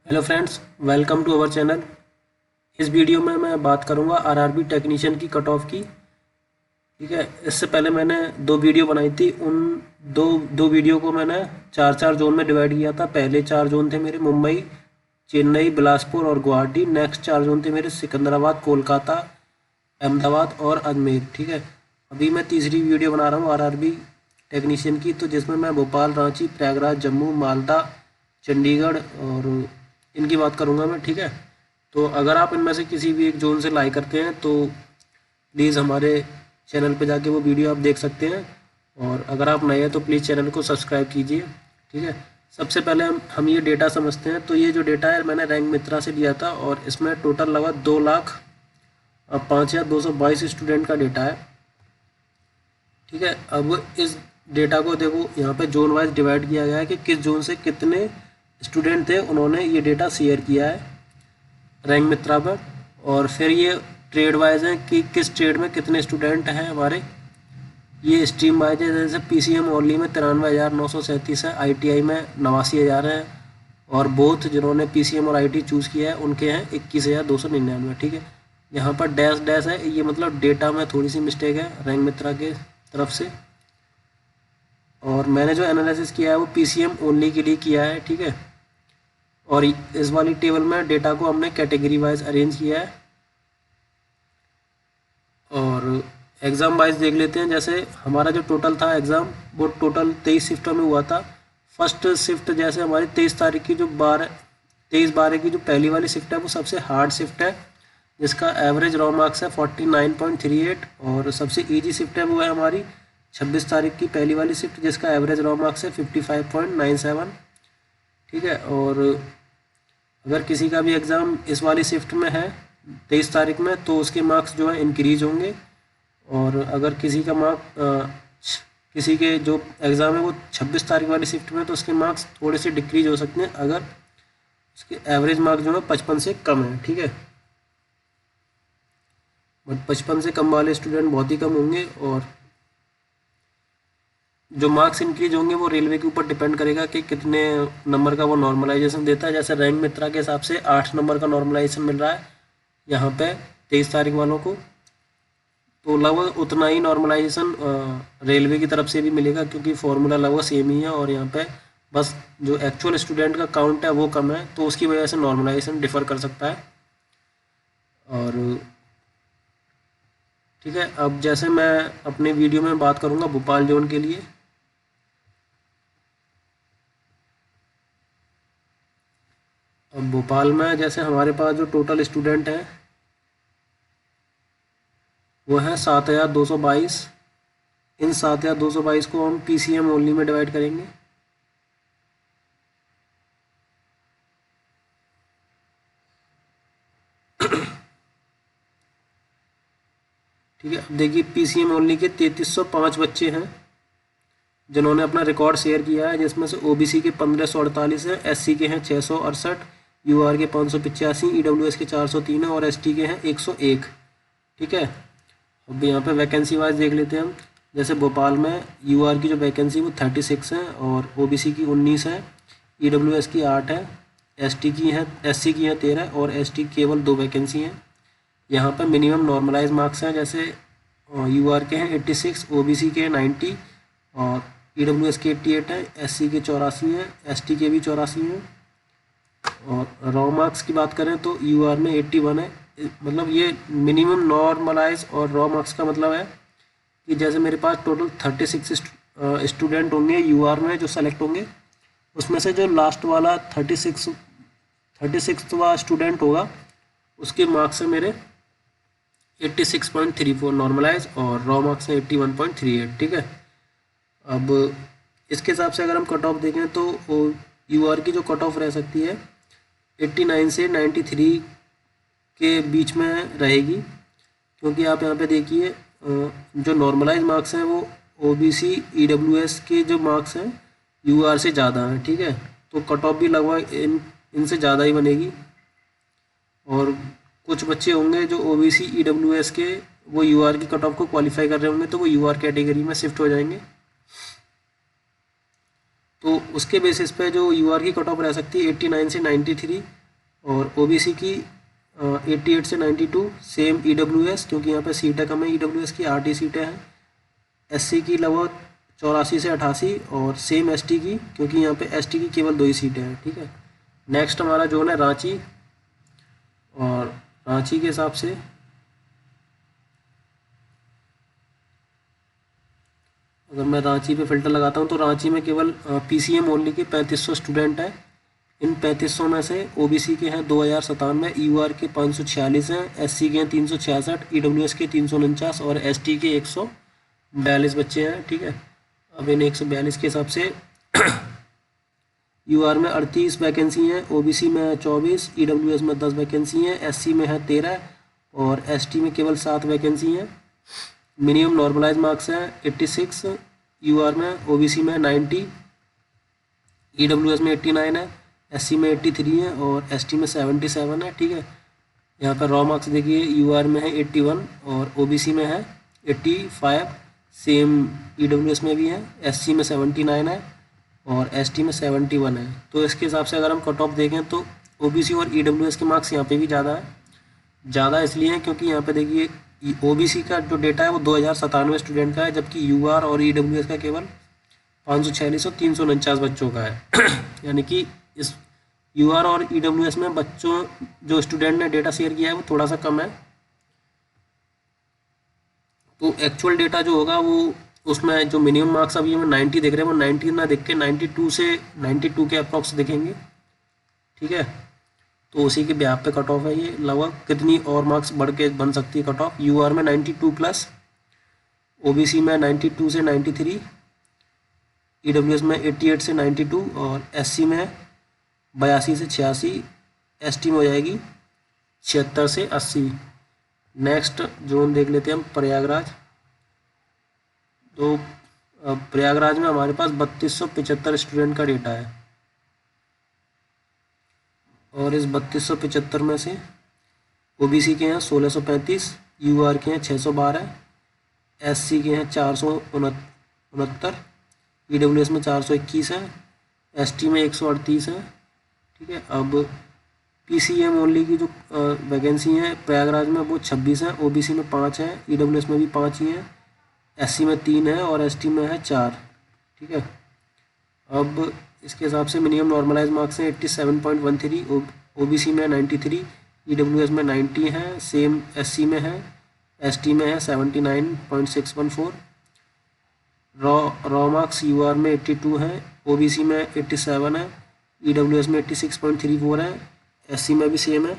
Hello friends, welcome to our channel. इस video में मैं बात करूंगा आरआरबी टेक्नीशियन की कट ऑफ की। ठीक है, इससे पहले मैंने दो वीडियो बनाई थी। उन दो दो वीडियो को मैंने चार चार जोन में डिवाइड किया था। पहले चार जोन थे मेरे मुंबई, चेन्नई, बिलासपुर और गुवाहाटी। नेक्स्ट चार जोन थे मेरे सिकंदराबाद, कोलकाता, अहमदाबाद और अजमेर। ठीक है, अभी मैं तीसरी वीडियो बना रहा हूँ आरआरबी टेक्नीशियन की, तो जिसमें मैं भोपाल, रांची, प्रयागराज, जम्मू, मालदा, चंडीगढ़ और इनकी बात करूँगा मैं। ठीक है, तो अगर आप इनमें से किसी भी एक जोन से लाई करते हैं तो प्लीज़ हमारे चैनल पे जाके वो वीडियो आप देख सकते हैं। और अगर आप नए हैं तो प्लीज़ चैनल को सब्सक्राइब कीजिए। ठीक है, सबसे पहले हम ये डेटा समझते हैं। तो ये जो डेटा है मैंने रैंक मित्रा से लिया था और इसमें टोटल लगा 2,05,222 स्टूडेंट का डेटा है। ठीक है, अब इस डेटा को देखो, यहाँ पे जोन वाइज डिवाइड किया गया है कि किस जोन से कितने स्टूडेंट थे, उन्होंने ये डेटा शेयर किया है रैंक मित्रा पर। और फिर ये ट्रेड वाइज है कि किस ट्रेड में कितने स्टूडेंट हैं हमारे। ये स्ट्रीम वाइज है, जैसे पीसीएम ओनली में 93,937 है, आईटीआई में 89,000 है और बोथ जिन्होंने पीसीएम और आईटी चूज़ किया है उनके हैं 21,299। ठीक है, यहाँ पर डैश डैश है, ये मतलब डेटा में थोड़ी सी मिस्टेक है रैंक मित्रा के तरफ से। और मैंने जो एनालिसिस किया है वो पीसीएम ओनली के लिए किया है। ठीक है, और इस वाली टेबल में डेटा को हमने कैटेगरी वाइज अरेंज किया है। और एग्ज़ाम वाइज देख लेते हैं। जैसे हमारा जो टोटल था एग्ज़ाम, वो टोटल 23 शिफ्टों में हुआ था। फर्स्ट शिफ्ट जैसे हमारी 23 तारीख की जो 23/12 की जो पहली वाली शिफ्ट है वो सबसे हार्ड शिफ्ट है, जिसका एवरेज रॉ मार्क्स है 49.38। और सबसे इजी शिफ्ट है वो है हमारी 26 तारीख की पहली वाली शिफ्ट, जिसका एवरेज रॉ मार्क्स है 55.97। ठीक है, और अगर किसी का भी एग्ज़ाम इस वाली शिफ्ट में है 23 तारीख में तो उसके मार्क्स जो है इंक्रीज होंगे। और अगर किसी के जो एग्ज़ाम है वो 26 तारीख वाली शिफ्ट में, तो उसके मार्क्स थोड़े से डिक्रीज हो सकते हैं अगर उसके एवरेज मार्क्स जो है 55 से कम है। ठीक है, बट 55 से कम वाले स्टूडेंट बहुत ही कम होंगे। और जो मार्क्स इंक्रीज होंगे वो रेलवे के ऊपर डिपेंड करेगा कि कितने नंबर का वो नॉर्मलाइजेशन देता है। जैसे रैंक मित्रा के हिसाब से 8 नंबर का नॉर्मलाइजेशन मिल रहा है यहाँ पे 23 तारीख वालों को, तो लगभग उतना ही नॉर्मलाइजेशन रेलवे की तरफ से भी मिलेगा, क्योंकि फॉर्मूला लगभग सेम ही है। और यहाँ पे बस जो एक्चुअल स्टूडेंट का काउंट है वो कम है, तो उसकी वजह से नॉर्मलाइजेशन डिफ़र कर सकता है। और ठीक है, अब जैसे मैं अपने वीडियो में बात करूँगा भोपाल जोन के लिए। अब भोपाल में जैसे हमारे पास जो टोटल स्टूडेंट हैं वो है 7,222। इन 7,222 को हम पीसीएम ओनली में डिवाइड करेंगे। ठीक है, अब देखिए पीसीएम ओनली के 3,305 बच्चे हैं जिन्होंने अपना रिकॉर्ड शेयर किया है, जिसमें से ओबीसी के 1,548 हैं, एससी के हैं 668, यूआर के 585, ईडब्ल्यूएस के 403 है और एसटी के हैं 101। ठीक है, अब यहाँ पे वैकेंसी वाइज देख लेते हैं हम। जैसे भोपाल में यूआर की जो वैकेंसी वो 36 है और ओबीसी की 19 है, ईडब्ल्यूएस की 8 है, एससी की हैं 13 और एसटी केवल 2 वैकेंसी हैं। यहाँ पे मिनिमम नॉर्मलाइज मार्क्स हैं, जैसे यूआर के हैं 86, ओबीसी के हैं 90 और ईडब्ल्यूएस के 88 हैं, एससी के 84 हैं, एसटी के भी 84 हैं। और रॉ मार्क्स की बात करें तो यूआर में 81 है। मतलब ये मिनिमम नॉर्मलाइज और रॉ मार्क्स का मतलब है कि जैसे मेरे पास टोटल 36 स्टूडेंट होंगे यूआर में जो सेलेक्ट होंगे, उसमें से जो लास्ट वाला 36वां स्टूडेंट होगा उसके मार्क्स है मेरे 86.34 नॉर्मलाइज और रॉ मार्क्स है 81.38। ठीक है, अब इसके हिसाब से अगर हम कट ऑफ देखें तो यूआर की जो कट ऑफ रह सकती है 89 से 93 के बीच में रहेगी, क्योंकि आप यहाँ पे देखिए जो नॉर्मलाइज मार्क्स हैं वो ओबीसी ईडब्ल्यूएस के जो मार्क्स हैं यूआर से ज़्यादा हैं। ठीक है, तो कट ऑफ भी लगभग इनसे ज़्यादा ही बनेगी। और कुछ बच्चे होंगे जो ओबीसी ईडब्ल्यूएस के वो यूआर की कट ऑफ को क्वालिफाई कर रहे होंगे, तो वो यूआर कैटेगरी में शिफ्ट हो जाएंगे। तो उसके बेसिस पे जो यूआर की कट ऑफ रह सकती है 89 से 93 और ओबीसी की 88 से 92 सेम ईडब्ल्यूएस, क्योंकि यहाँ पे सीटें कम है ईडब्ल्यूएस की 8 ही सीटें हैं। एससी की लगभग 84 से 88 और सेम एसटी की, क्योंकि यहाँ पे एसटी की केवल 2 ही सीटें हैं। ठीक है, नेक्स्ट हमारा जोन है रांची, और रांची के हिसाब से अगर मैं रांची पे फिल्टर लगाता हूँ तो रांची में केवल पीसीएम ओनली के 3500 स्टूडेंट हैं। इन 3500 में से ओबीसी के हैं 2097, यूआर के 546 हैं, एससी के हैं 366, ईडब्ल्यूएस के 349 और एसटी के 142 बच्चे हैं। ठीक है, अब इन 142 के हिसाब से यूआर में 38 वैकेंसी हैं, ओबीसी में है 24, ईडब्ल्यूएस में 10 वैकेंसी हैं, एससी में है 13 और एसटी में केवल 7 वैकेंसी हैं। मिनिमम नॉर्मलाइज मार्क्स हैं 86, यूआर में, ओबीसी में 90, ईडब्ल्यूएस में 89 है, एससी में 83 है और एसटी में 77 है। ठीक है, यहाँ पर रॉ मार्क्स देखिए, यूआर में है 81 और ओबीसी में है 85, सेम ईडब्ल्यूएस में भी है, एससी में 79 है और एसटी में 71 है। तो इसके हिसाब से अगर हम कट ऑफ देखें तो ओबीसी और ईडब्ल्यूएस के मार्क्स यहाँ पे भी ज़्यादा है। ज़्यादा इसलिए है क्योंकि यहाँ पे देखिए ओबीसी का जो डेटा है वो 2097 स्टूडेंट का है, जबकि यूआर और ईडब्ल्यूएस का केवल 546 और 349 बच्चों का है। यानी कि इस यूआर और ईडब्ल्यूएस में बच्चों जो स्टूडेंट ने डेटा शेयर किया है वो थोड़ा सा कम है। तो एक्चुअल डेटा जो होगा वो उसमें जो मिनिमम मार्क्स अभी हमें 90 दिख रहे हैं वो 90 ना देख के 92 से 92 के अप्रॉक्स दिखेंगे। ठीक है, तो उसी के ब्याह पे कट ऑफ है ये। लगभग कितनी और मार्क्स बढ़ के बन सकती है कट ऑफ, यूआर में 92 प्लस, ओबीसी में 92 से 93, ईडब्ल्यूएस में 88 से 92 और एससी में 82 से 86, एसटी में हो जाएगी 76 से 80। नेक्स्ट जोन देख लेते हैं हम प्रयागराज। तो प्रयागराज में हमारे पास 3275 स्टूडेंट का डेटा है और इस 3275 में से ओबीसी के हैं 1635, यूआर के हैं 612, एससी के हैं 469, ईडब्ल्यूएस में 421 है, एसटी में 138 है। ठीक है, अब पीसीएम ओनली की जो वैकेंसी है प्रयागराज में वो 26 है, ओबीसी में 5 है, ईडब्ल्यूएस में भी 5 ही है, एससी में 3 है और एसटी में है 4। ठीक है, अब इसके हिसाब से मिनिमम नॉर्मलाइज मार्क्स हैं 87.13, ओबीसी में 93, ईडब्ल्यूएस में 90 है, सेम एससी में है, एसटी में है 79.614। रॉ मार्क्स यूआर में 82 है, ओबीसी में 87 है, ईडब्ल्यूएस में 86.34 है, एससी में भी सेम है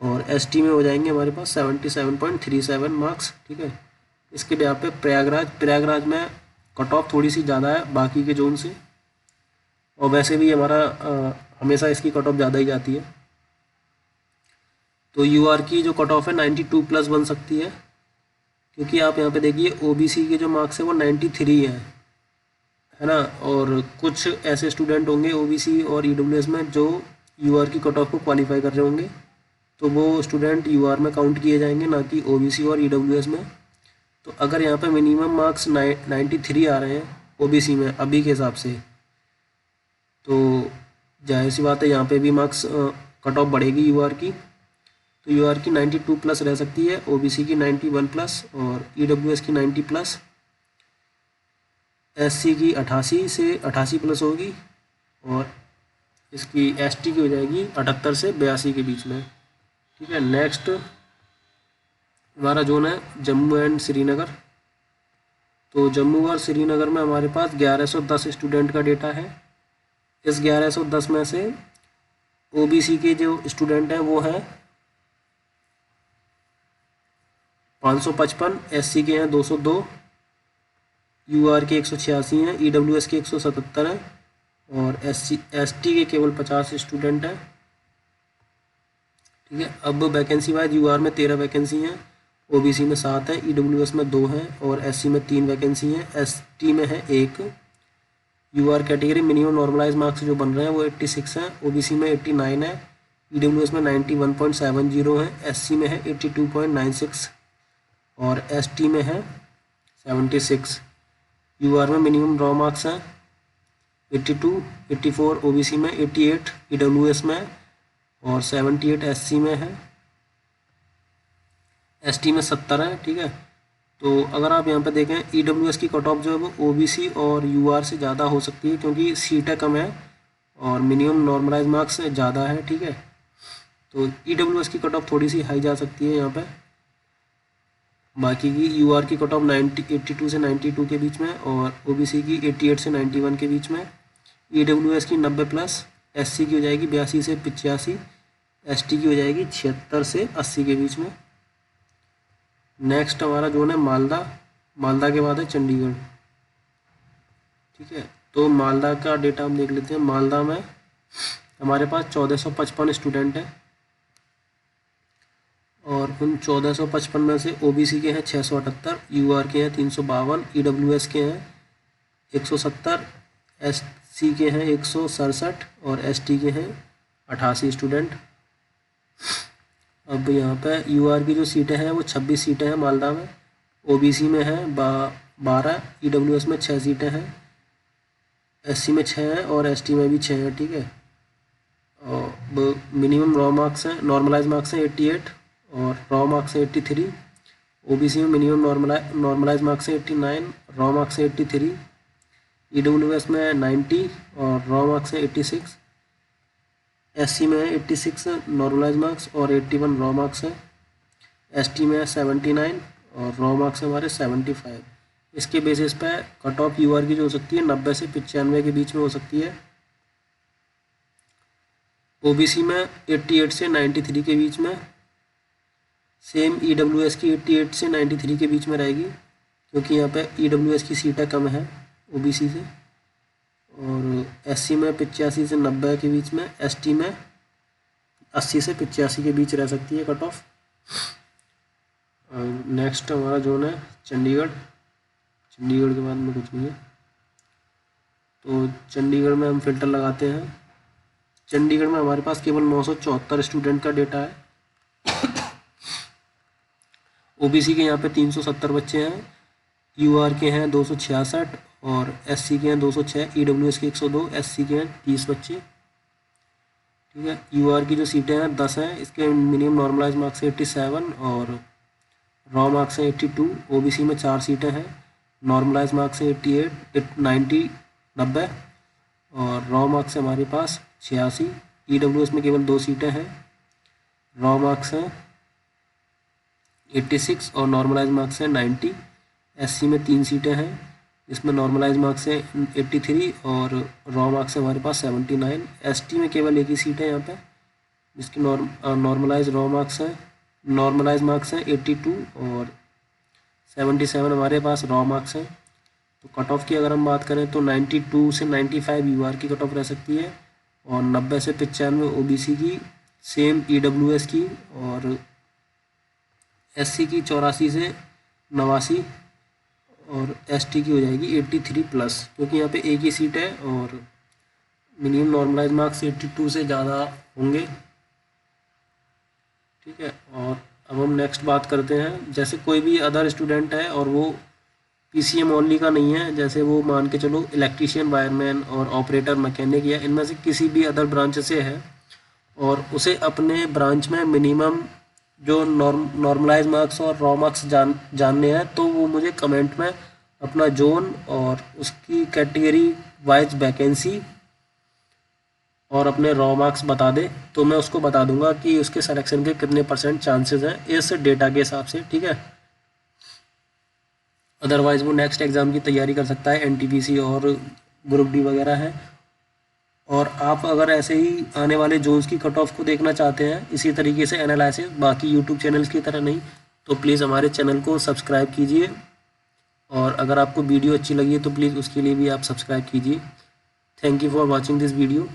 और एसटी में हो जाएंगे हमारे पास 77.37 मार्क्स। ठीक है, इसके ब्याह पे प्रयागराज में कट ऑफ थोड़ी सी ज़्यादा है बाकी के जोन से, और वैसे भी हमारा हमेशा इसकी कट ऑफ ज़्यादा ही जाती है। तो यूआर की जो कट ऑफ है 92 प्लस बन सकती है, क्योंकि आप यहाँ पे देखिए ओबीसी के जो मार्क्स है वो 93 है ना, और कुछ ऐसे स्टूडेंट होंगे ओबीसी और ईडब्ल्यूएस में जो यूआर की कट ऑफ को क्वालिफाई कर रहे होंगे, तो वो स्टूडेंट यूआर में काउंट किए जाएंगे, ना कि ओबीसी और ईडब्ल्यूएस में। तो अगर यहाँ पे मिनिमम मार्क्स 93 आ रहे हैं ओबीसी में अभी के हिसाब से, तो जाहिर सी बात है यहाँ पे भी मार्क्स कट ऑफ बढ़ेगी यूआर की। तो यूआर की 92 प्लस रह सकती है, ओबीसी की 91 प्लस और ईडब्ल्यूएस की 90 प्लस, एससी की 88 से 88 प्लस होगी और इसकी एसटी की हो जाएगी 78 से 82 के बीच में। ठीक है, नेक्स्ट हमारा जोन है जम्मू एंड श्रीनगर। तो जम्मू और श्रीनगर में हमारे पास 1110 स्टूडेंट का डेटा है। इस 1110 में से ओबीसी के जो स्टूडेंट हैं वो हैं 555, एससी के हैं 202, यूआर के 186 हैं, ईडब्ल्यूएस के 177 हैं और एसटी के केवल 50 स्टूडेंट हैं। ठीक है, अब वैकेंसी वाइज यूआर में 13 वैकेंसी हैं, ओबीसी में 7 है, ईडब्ल्यूएस में 2 हैं और एससी में 3 वैकेंसी हैं, एसटी में है 1। UR category minimum normalize marks जो बन रहे हैं वो 86 हैं, ओबीसी में 89 है, ईडब्ल्यूएस में 91.70 है, एससी में है 82.96 और एसटी में है 76। यूआर में मिनिमम रॉ मार्क्स हैं 82, 84, ओबीसी में 88, ईडब्ल्यूएस में और 78 SC में है, ST में 70 है। ठीक है, तो अगर आप यहाँ पे देखें EWS की कट ऑफ जो है वो OBC और UR से ज़्यादा हो सकती है, क्योंकि सीटें कम है और मिनिमम नॉर्मलाइज मार्क्स ज़्यादा है। ठीक है, तो EWS की कट ऑफ थोड़ी सी हाई जा सकती है यहाँ पे। बाकी की UR की कट ऑफ 82 से 92 के बीच में और OBC की 88 से 91 के बीच में। EWS की 90+, SC की हो जाएगी 82 से 85, ST की हो जाएगी 76 से 80 के बीच में। नेक्स्ट हमारा जोन है मालदा, मालदा के बाद है चंडीगढ़। ठीक है, तो मालदा का डेटा हम देख लेते हैं। मालदा में हमारे पास 1455 स्टूडेंट हैं और उन 1455 में से OBC के हैं 678, UR के हैं 352, EWS के हैं 170, SC के हैं 167 और ST के हैं 88 स्टूडेंट। अब यहाँ पे UR की जो सीटें हैं वो 26 सीटें हैं मालदा में, OBC में है 12, EWS में 6 सीटें हैं, SC में 6 हैं और ST में भी 6 हैं। ठीक है, और मिनिमम रॉ मार्क्स हैं, नॉर्मलाइज मार्क्स हैं 88 और रॉ मार्क्स हैं 83। OBC में मिनिमम नॉर्मलाइज मार्क्स हैं 89, रॉ मार्क्स हैं 83। EWS में 90 और रॉ मार्क्स हैं 86। SC में है 86 नॉर्मलाइज मार्क्स और 81 रॉ मार्क्स है। ST में है 79 और रॉ मार्क्स है हमारे 75। इसके बेसिस पे कट ऑफ UR की जो हो सकती है 90 से 95 के बीच में हो सकती है। OBC में 88 से 93 के बीच में। सेम EWS की 88 से 93 के बीच में रहेगी, क्योंकि यहाँ पे EWS की सीटें कम है OBC से। और SC में 85 से 90 के बीच में, ST में 80 से 85 के बीच रह सकती है कट ऑफ। नेक्स्ट हमारा जोन है चंडीगढ़। चंडीगढ़ के बाद में कुछ नहीं है, तो चंडीगढ़ में हम फिल्टर लगाते हैं। चंडीगढ़ में हमारे पास केवल 974 स्टूडेंट का डेटा है। OBC के यहाँ पे 370 बच्चे हैं, UR के हैं 266 और SC के हैं 206, EWS के 102, SC के हैं 30 बच्चे। ठीक है, UR की जो सीटें हैं 10 हैं, इसके मिनिमम नॉर्मलाइज मार्क्स 87 और रॉ मार्क्स हैं 82। OBC में 4 सीटें हैं, नॉर्मलाइज मार्क्स हैं 88, 90 और रॉ मार्क्स है हमारे पास 86। EWS में केवल 2 सीटें हैं, रॉ मार्क्स हैं 86 और नॉर्मलाइज मार्क्स हैं 90। SC में 3 सीटें हैं, इसमें नॉर्मलाइज मार्क्स हैं 83 और रॉ मार्क्स है हमारे पास 79। ST में केवल एक ही सीट है यहाँ पे, जिसकी नॉर्मलाइज रॉ मार्क्स हैं, नॉर्मलाइज मार्क्स हैं 82 और 77 हमारे पास रॉ मार्क्स हैं। तो कट ऑफ की अगर हम बात करें तो 92 से 95 UR की कट ऑफ रह सकती है और 90 से 95 OBC की, सेम EWS की और SC की 84 से 89 और ST की हो जाएगी 83+, क्योंकि यहाँ पे एक ही सीट है और मिनिमम नॉर्मलाइज मार्क्स 82 से ज़्यादा होंगे। ठीक है, और अब हम नेक्स्ट बात करते हैं। जैसे कोई भी अदर स्टूडेंट है और वो PCM ओनली का नहीं है, जैसे वो मान के चलो इलेक्ट्रीशियन, वायरमैन और ऑपरेटर, मैकेनिक या इनमें से किसी भी अदर ब्रांच से है और उसे अपने ब्रांच में मिनिमम जो नॉर्मलाइज मार्क्स और रॉ मार्क्स जानने हैं, तो वो मुझे कमेंट में अपना जोन और उसकी कैटेगरी वाइज वैकेंसी और अपने रॉ मार्क्स बता दे, तो मैं उसको बता दूंगा कि उसके सिलेक्शन के कितने % चांसेस हैं इस डेटा के हिसाब से। ठीक है, अदरवाइज वो नेक्स्ट एग्ज़ाम की तैयारी कर सकता है, NTPC और ग्रुप D वगैरह है। और आप अगर ऐसे ही आने वाले जोन्स की कट ऑफ को देखना चाहते हैं इसी तरीके से एनालिसिस, बाकी यूट्यूब चैनल्स की तरह नहीं, तो प्लीज़ हमारे चैनल को सब्सक्राइब कीजिए। और अगर आपको वीडियो अच्छी लगी है तो प्लीज़ उसके लिए भी आप सब्सक्राइब कीजिए। Thank you for watching this video.